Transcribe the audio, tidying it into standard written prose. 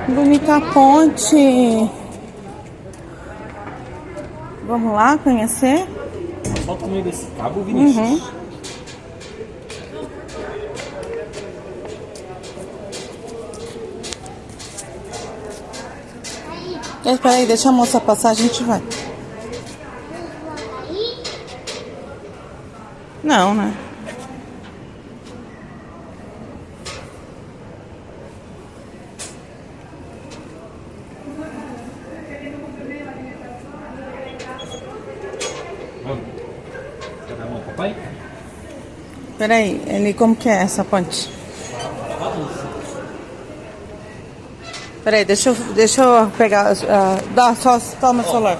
Bonita ponte. Vamos lá conhecer? Foto no meio desse cabo, Vinícius. Espera aí, deixa a moça passar, a gente vai. Não, né? Vamos. Quer dar a mão, papai? Espera aí, ele como que é essa ponte? Espera aí, deixa eu pegar, dá só, toma o celular.